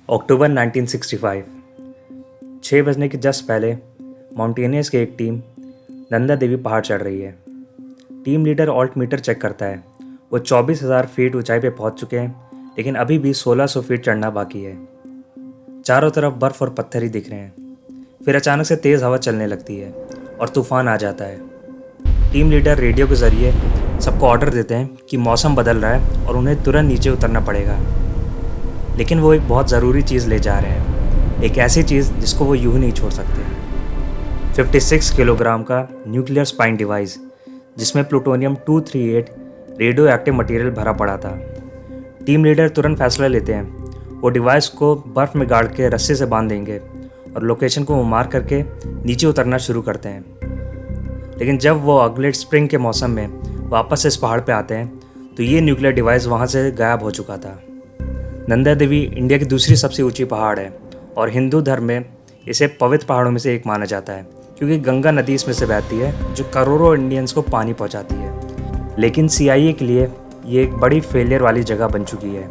अक्टूबर 1965 6 बजने के जस्ट पहले माउंटेनियर्स की एक टीम नंदा देवी पहाड़ चढ़ रही है। Team leader altimeter check करता है। वो 24,000 फीट ऊंचाई पे पहुंच चुके हैं, लेकिन अभी भी 1600 फीट चढ़ना बाकी है। चारों तरफ बर्फ़ और पत्थर ही दिख रहे हैं। फिर अचानक से तेज़ हवा चलने लगती है और तूफान आ जाता है। टीम लीडर रेडियो के ज़रिए सबको ऑर्डर देते हैं कि मौसम बदल रहा है और उन्हें तुरंत नीचे उतरना पड़ेगा। लेकिन वो एक बहुत ज़रूरी चीज़ ले जा रहे हैं, एक ऐसी चीज़ जिसको वो यूं ही नहीं छोड़ सकते। 56 किलोग्राम का न्यूक्लियर स्पाइन डिवाइस, जिसमें प्लूटोनियम 238 रेडियो एक्टिव मटेरियल भरा पड़ा था। टीम लीडर तुरंत फैसला लेते हैं। वो डिवाइस को बर्फ़ में गाड़ के रस्से से बांध देंगे और लोकेशन को मार्क करके नीचे उतरना शुरू करते हैं। लेकिन जब वो अगले स्प्रिंग के मौसम में वापस इस पहाड़ पे आते हैं तो ये न्यूक्लियर डिवाइस वहाँ से गायब हो चुका था। नंदा देवी इंडिया की दूसरी सबसे ऊंची पहाड़ है और हिंदू धर्म में इसे पवित्र पहाड़ों में से एक माना जाता है, क्योंकि गंगा नदी इसमें से बहती है जो करोड़ों इंडियंस को पानी पहुंचाती है। लेकिन CIA के लिए ये एक बड़ी फेलियर वाली जगह बन चुकी है।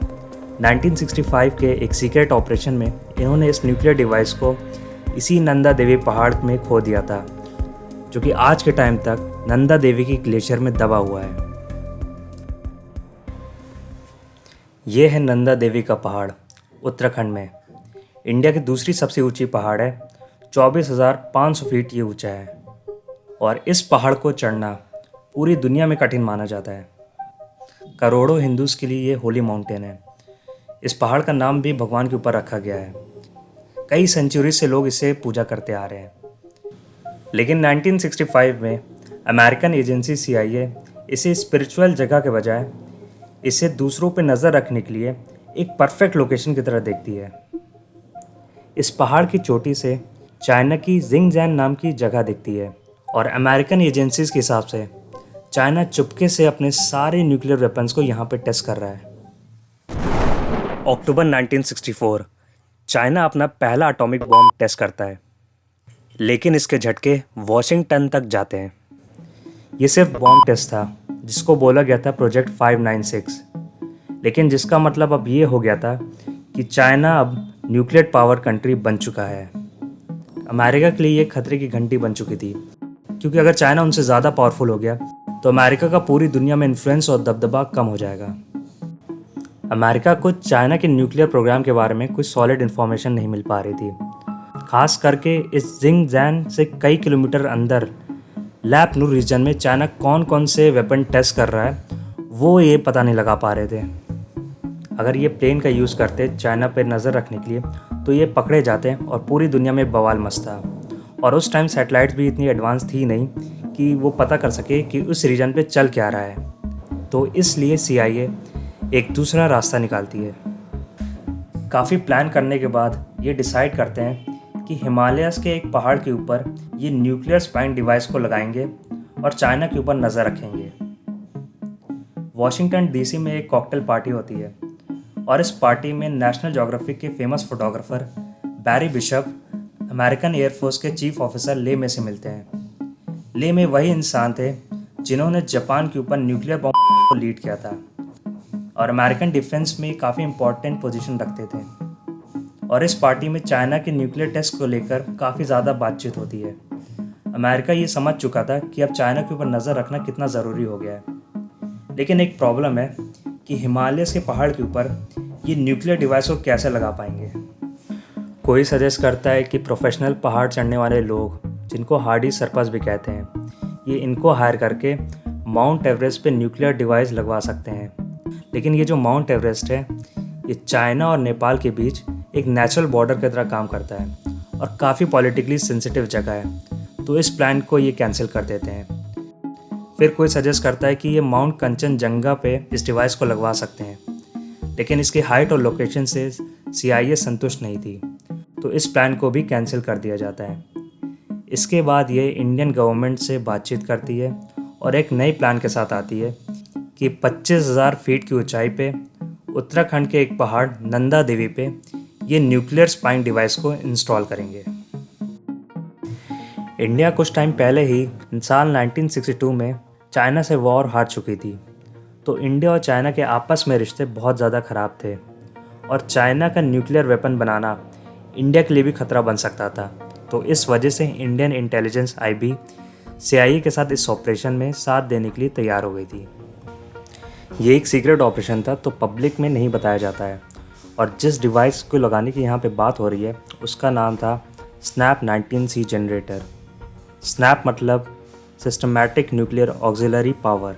1965 के एक सीक्रेट ऑपरेशन में इन्होंने इस न्यूक्लियर डिवाइस को इसी नंदा देवी पहाड़ में खो दिया था, जो कि आज के टाइम तक नंदा देवी की ग्लेशियर में दबा हुआ है। ये है नंदा देवी का पहाड़, उत्तराखंड में। इंडिया की दूसरी सबसे ऊंची पहाड़ है। 24,500 फीट ये ऊंचा है और इस पहाड़ को चढ़ना पूरी दुनिया में कठिन माना जाता है। करोड़ों हिंदूज़ के लिए ये होली माउंटेन है। इस पहाड़ का नाम भी भगवान के ऊपर रखा गया है। कई सेंचुरी से लोग इसे पूजा करते आ रहे हैं। लेकिन 1965 में अमेरिकन एजेंसी CIA इसे स्पिरिचुअल जगह के बजाय इसे दूसरों पे नज़र रखने के लिए एक परफेक्ट लोकेशन की तरह देखती है। इस पहाड़ की चोटी से चाइना की जिंगजैन नाम की जगह दिखती है और अमेरिकन एजेंसीज के हिसाब से चाइना चुपके से अपने सारे न्यूक्लियर वेपन्स को यहाँ पे टेस्ट कर रहा है। अक्टूबर 1964 चाइना अपना पहला एटॉमिक बॉम्ब टेस्ट करता है, लेकिन इसके झटके वॉशिंगटन तक जाते हैं। ये सिर्फ बॉम्ब टेस्ट था, जिसको बोला गया था प्रोजेक्ट 596, लेकिन जिसका मतलब अब ये हो गया था कि चाइना अब न्यूक्लियर पावर कंट्री बन चुका है। अमेरिका के लिए ये खतरे की घंटी बन चुकी थी, क्योंकि अगर चाइना उनसे ज़्यादा पावरफुल हो गया तो अमेरिका का पूरी दुनिया में इन्फ्लुएंस और दबदबा कम हो जाएगा। अमेरिका को चाइना के न्यूक्लियर प्रोग्राम के बारे में कोई सॉलिड इन्फॉर्मेशन नहीं मिल पा रही थी। खास करके इस जिंगजैन से कई किलोमीटर अंदर लैपनू रीजन में चाइना कौन कौन से वेपन टेस्ट कर रहा है, वो ये पता नहीं लगा पा रहे थे। अगर ये प्लेन का यूज़ करते चाइना पर नज़र रखने के लिए तो ये पकड़े जाते और पूरी दुनिया में बवाल मचता। और उस टाइम सैटेलाइट्स भी इतनी एडवांस थी नहीं कि वो पता कर सके कि उस रीजन पे चल क्या रहा है। तो इसलिए CIA एक दूसरा रास्ता निकालती है। काफ़ी प्लान करने के बाद ये डिसाइड करते हैं कि हिमालयस के एक पहाड़ के ऊपर ये न्यूक्लियर स्पाइन डिवाइस को लगाएंगे और चाइना के ऊपर नज़र रखेंगे। वॉशिंगटन DC में एक कॉकटेल पार्टी होती है और इस पार्टी में नेशनल ज्योग्राफिक के फेमस फोटोग्राफर बैरी बिशप अमेरिकन एयरफोर्स के चीफ ऑफिसर ले में से मिलते हैं। ले में वही इंसान थे जिन्होंने जापान के ऊपर न्यूक्लियर बॉम्ब को लीड किया था और अमेरिकन डिफेंस में काफ़ी इंपॉर्टेंट पोजीशन रखते थे। और इस पार्टी में चाइना के न्यूक्लियर टेस्ट को लेकर काफ़ी ज़्यादा बातचीत होती है। अमेरिका ये समझ चुका था कि अब चाइना के ऊपर नज़र रखना कितना ज़रूरी हो गया है। लेकिन एक प्रॉब्लम है कि हिमालयस के पहाड़ के ऊपर ये न्यूक्लियर डिवाइस को कैसे लगा पाएंगे। कोई सजेस्ट करता है कि प्रोफेशनल पहाड़ चढ़ने वाले लोग, जिनको हार्डी सरपस भी कहते हैं, ये इनको हायर करके माउंट एवरेस्ट पे न्यूक्लियर डिवाइस लगवा सकते हैं। लेकिन ये जो माउंट एवरेस्ट है, ये चाइना और नेपाल के बीच एक नेचुरल बॉर्डर की तरह काम करता है और काफ़ी पॉलिटिकली सेंसिटिव जगह है, तो इस प्लान को ये कैंसिल कर देते हैं। फिर कोई सजेस्ट करता है कि ये माउंट कंचनजंगा पे इस डिवाइस को लगवा सकते हैं, लेकिन इसकी हाइट और लोकेशन से CIA संतुष्ट नहीं थी, तो इस प्लान को भी कैंसिल कर दिया जाता है। इसके बाद ये इंडियन गवर्नमेंट से बातचीत करती है और एक नई प्लान के साथ आती है कि 25,000 फीट की ऊंचाई पे उत्तराखंड के एक पहाड़ नंदा देवी पे ये न्यूक्लियर स्पाइन डिवाइस को इंस्टॉल करेंगे। इंडिया कुछ टाइम पहले ही साल 1962 में चाइना से वॉर हार चुकी थी, तो इंडिया और चाइना के आपस में रिश्ते बहुत ज़्यादा ख़राब थे और चाइना का न्यूक्लियर वेपन बनाना इंडिया के लिए भी खतरा बन सकता था। तो इस वजह से इंडियन इंटेलिजेंस IB CIA के साथ इस ऑपरेशन में साथ देने के लिए तैयार हो गई थी। ये एक सीक्रेट ऑपरेशन था, तो पब्लिक में नहीं बताया जाता है। और जिस डिवाइस को लगाने की यहाँ पे बात हो रही है उसका नाम था स्नैप 19C जनरेटर। स्नैप मतलब सिस्टमैटिक न्यूक्लियर ऑक्सिलरी पावर।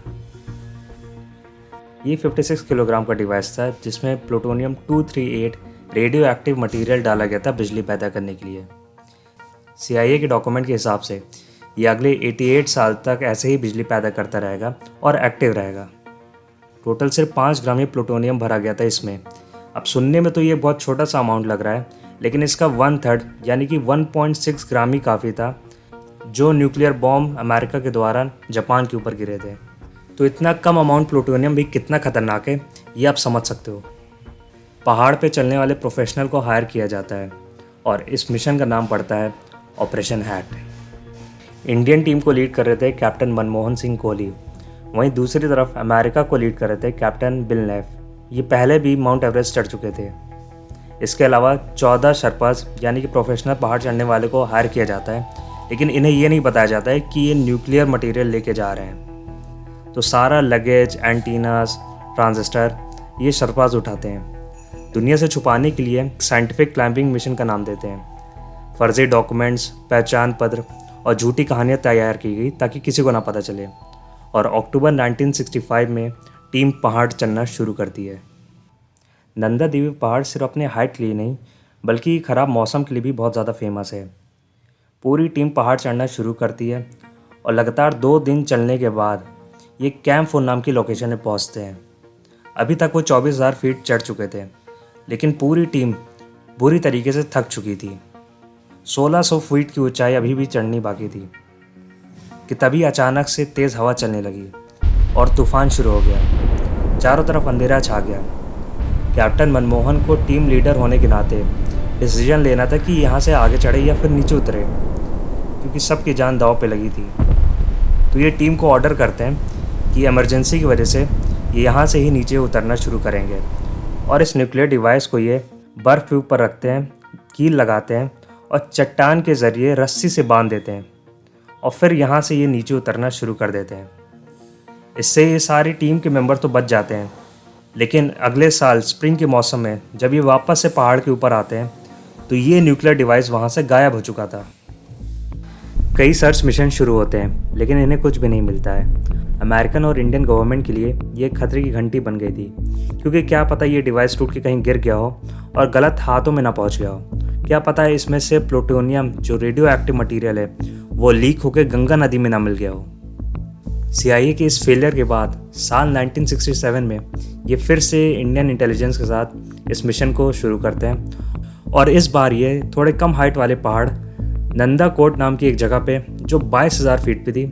ये 56 किलोग्राम का डिवाइस था जिसमें प्लूटोनियम 238 रेडियो एक्टिव मटीरियल डाला गया था बिजली पैदा करने के लिए। CIA के डॉक्यूमेंट के हिसाब से ये अगले 88 साल तक ऐसे ही बिजली पैदा करता रहेगा और एक्टिव रहेगा। टोटल सिर्फ 5 ग्राम ही प्लूटोनियम भरा गया था इसमें। अब सुनने में तो ये बहुत छोटा सा अमाउंट लग रहा है, लेकिन इसका 1/3 यानी कि 1.6 ग्राम ही काफ़ी था जो न्यूक्लियर बॉम्ब अमेरिका के द्वारा जापान के ऊपर गिरे थे। तो इतना कम अमाउंट प्लूटोनियम भी कितना खतरनाक है ये आप समझ सकते हो। पहाड़ पे चलने वाले प्रोफेशनल को हायर किया जाता है और इस मिशन का नाम पड़ता है ऑपरेशन हैट। इंडियन टीम को लीड कर रहे थे कैप्टन मनमोहन सिंह कोहली। वहीं दूसरी तरफ अमेरिका को लीड कर रहे थे कैप्टन बिल नेफ। ये पहले भी माउंट एवरेस्ट चढ़ चुके थे। इसके अलावा 14 शर्पास यानी कि प्रोफेशनल पहाड़ चढ़ने वाले को हायर किया जाता है, लेकिन इन्हें ये नहीं बताया जाता है कि ये न्यूक्लियर मटेरियल लेके जा रहे हैं। तो सारा लगेज, एंटीनास, ट्रांजिस्टर ये शर्पास उठाते हैं। दुनिया से छुपाने के लिए साइंटिफिक क्लाइंबिंग मिशन का नाम देते हैं। फर्जी डॉक्यूमेंट्स, पहचान पत्र और झूठी कहानियाँ तैयार की गई ताकि किसी को ना पता चले। और अक्टूबर 1965 में टीम पहाड़ चढ़ना शुरू करती है। नंदा देवी पहाड़ सिर्फ अपने हाइट के लिए नहीं बल्कि ख़राब मौसम के लिए भी बहुत ज़्यादा फेमस है। पूरी टीम पहाड़ चढ़ना शुरू करती है और लगातार 2 दिन चलने के बाद ये कैंप 4 नाम की लोकेशन में पहुंचते हैं। अभी तक वो 24,000 फीट चढ़ चुके थे, लेकिन पूरी टीम बुरी तरीके से थक चुकी थी। 1600 फीट की ऊंचाई अभी भी चढ़नी बाकी थी कि तभी अचानक से तेज़ हवा चलने लगी और तूफान शुरू हो गया। चारों तरफ अंधेरा छा गया। कैप्टन मनमोहन को टीम लीडर होने के नाते डिसीजन लेना था कि यहाँ से आगे चढ़े या फिर नीचे उतरे, क्योंकि सबकी जान दांव पे लगी थी। तो ये टीम को ऑर्डर करते हैं कि इमरजेंसी की वजह से ये यहाँ से ही नीचे उतरना शुरू करेंगे और इस न्यूक्लियर डिवाइस को ये बर्फ़ के ऊपर रखते हैं, कील लगाते हैं और चट्टान के ज़रिए रस्सी से बांध देते हैं और फिर यहाँ से ये नीचे उतरना शुरू कर देते हैं। इससे ये सारी टीम के मेंबर तो बच जाते हैं, लेकिन अगले साल स्प्रिंग के मौसम में जब ये वापस से पहाड़ के ऊपर आते हैं तो ये न्यूक्लियर डिवाइस वहाँ से गायब हो चुका था। कई सर्च मिशन शुरू होते हैं, लेकिन इन्हें कुछ भी नहीं मिलता है। अमेरिकन और इंडियन गवर्नमेंट के लिए ये खतरे की घंटी बन गई थी, क्योंकि क्या पता ये डिवाइस टूट के कहीं गिर गया हो और गलत हाथों में ना पहुँच गया हो। क्या पता है इसमें से प्लूटोनियम जो रेडियो एक्टिव मटीरियल है वो लीक होकर गंगा नदी में ना मिल गया हो। CIA के इस फेलियर के बाद साल 1967 में ये फिर से इंडियन इंटेलिजेंस के साथ इस मिशन को शुरू करते हैं और इस बार ये थोड़े कम हाइट वाले पहाड़ नंदा कोट नाम की एक जगह पे जो 22,000 फीट पे थी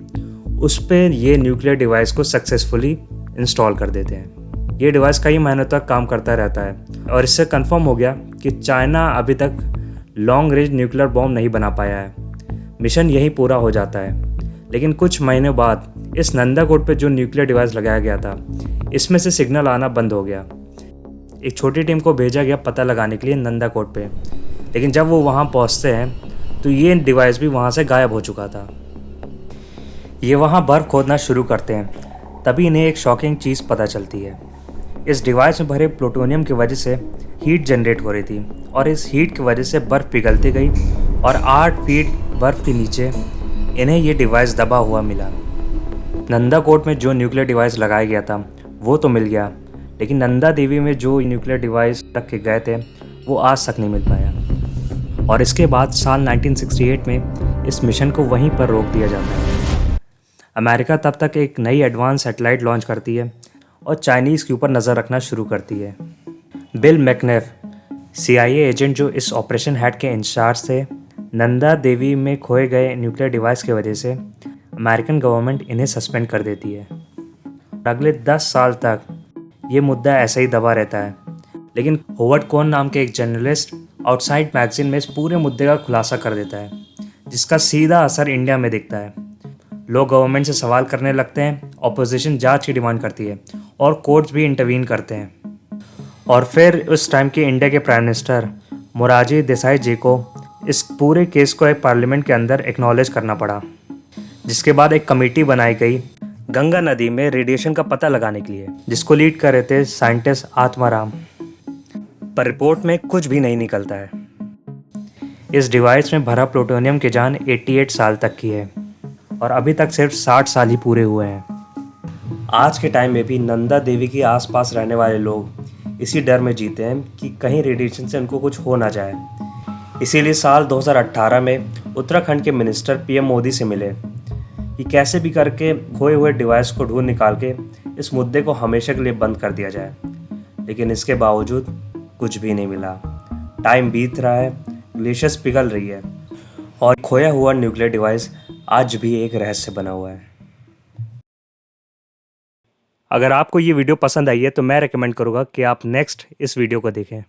उस पर ये न्यूक्लियर डिवाइस को सक्सेसफुली इंस्टॉल कर देते हैं। ये डिवाइस कई महीनों तक काम करता रहता है और इससे कंफर्म हो गया कि चाइना अभी तक लॉन्ग रेंज न्यूक्लियर बॉम्ब नहीं बना पाया है। मिशन यहीं पूरा हो जाता है, लेकिन कुछ महीने बाद इस नंदा कोट पे जो न्यूक्लियर डिवाइस लगाया गया था इसमें से सिग्नल आना बंद हो गया। एक छोटी टीम को भेजा गया पता लगाने के लिए नंदा कोट पे, लेकिन जब वो वहाँ पहुँचते हैं तो ये डिवाइस भी वहाँ से गायब हो चुका था। ये वहाँ बर्फ़ खोदना शुरू करते हैं, तभी इन्हें एक शॉकिंग चीज़ पता चलती है। इस डिवाइस में भरे प्लूटोनियम की वजह से हीट जनरेट हो रही थी और इस हीट की वजह से बर्फ़ पिघलती गई और 8 फीट बर्फ़ के नीचे इन्हें ये डिवाइस दबा हुआ मिला। नंदा कोट में जो न्यूक्लियर डिवाइस लगाया गया था वो तो मिल गया, लेकिन नंदा देवी में जो न्यूक्लियर डिवाइस रख के गए थे वो आज तक नहीं मिल पाया। और इसके बाद साल 1968 में इस मिशन को वहीं पर रोक दिया जाता है। अमेरिका तब तक एक नई एडवांस सैटेलाइट लॉन्च करती है और चाइनीज़ के ऊपर नज़र रखना शुरू करती है। बिल मैकनेफ CIA एजेंट जो इस ऑपरेशन हैट के इंचार्ज थे, नंदा देवी में खोए गए न्यूक्लियर डिवाइस की वजह से अमेरिकन गवर्नमेंट इन्हें सस्पेंड कर देती है। अगले 10 साल तक ये मुद्दा ऐसा ही दबा रहता है, लेकिन होवर्ड कोन नाम के एक जर्नलिस्ट आउटसाइड मैगजीन में इस पूरे मुद्दे का खुलासा कर देता है, जिसका सीधा असर इंडिया में दिखता है। लोग गवर्नमेंट से सवाल करने लगते हैं, ऑपोजिशन जांच की डिमांड करती है और कोर्ट्स भी इंटरवीन करते हैं। और फिर उस टाइम के इंडिया के प्राइम मिनिस्टर मोरारजी देसाई जी को इस पूरे केस को एक पार्लियामेंट के अंदर एक्नॉलेज करना पड़ा, जिसके बाद एक कमेटी बनाई गई गंगा नदी में रेडिएशन का पता लगाने के लिए, जिसको लीड कर रहे थे साइंटिस्ट आत्माराम। पर रिपोर्ट में कुछ भी नहीं निकलता है। इस डिवाइस में भरा प्लूटोनियम की जान 88 साल तक की है और अभी तक सिर्फ 60 साल ही पूरे हुए हैं। आज के टाइम में भी नंदा देवी के आसपास रहने वाले लोग इसी डर में जीते हैं कि कहीं रेडिएशन से उनको कुछ हो ना जाए। इसीलिए साल 2018 में उत्तराखंड के मिनिस्टर पीएम मोदी से मिले कि कैसे भी करके खोए हुए डिवाइस को ढूंढ निकाल के इस मुद्दे को हमेशा के लिए बंद कर दिया जाए। लेकिन इसके बावजूद कुछ भी नहीं मिला। टाइम बीत रहा है, ग्लेशियर्स पिघल रही है और खोया हुआ न्यूक्लियर डिवाइस आज भी एक रहस्य बना हुआ है। अगर आपको ये वीडियो पसंद आई है तो मैं रेकमेंड करूँगा कि आप नेक्स्ट इस वीडियो को देखें।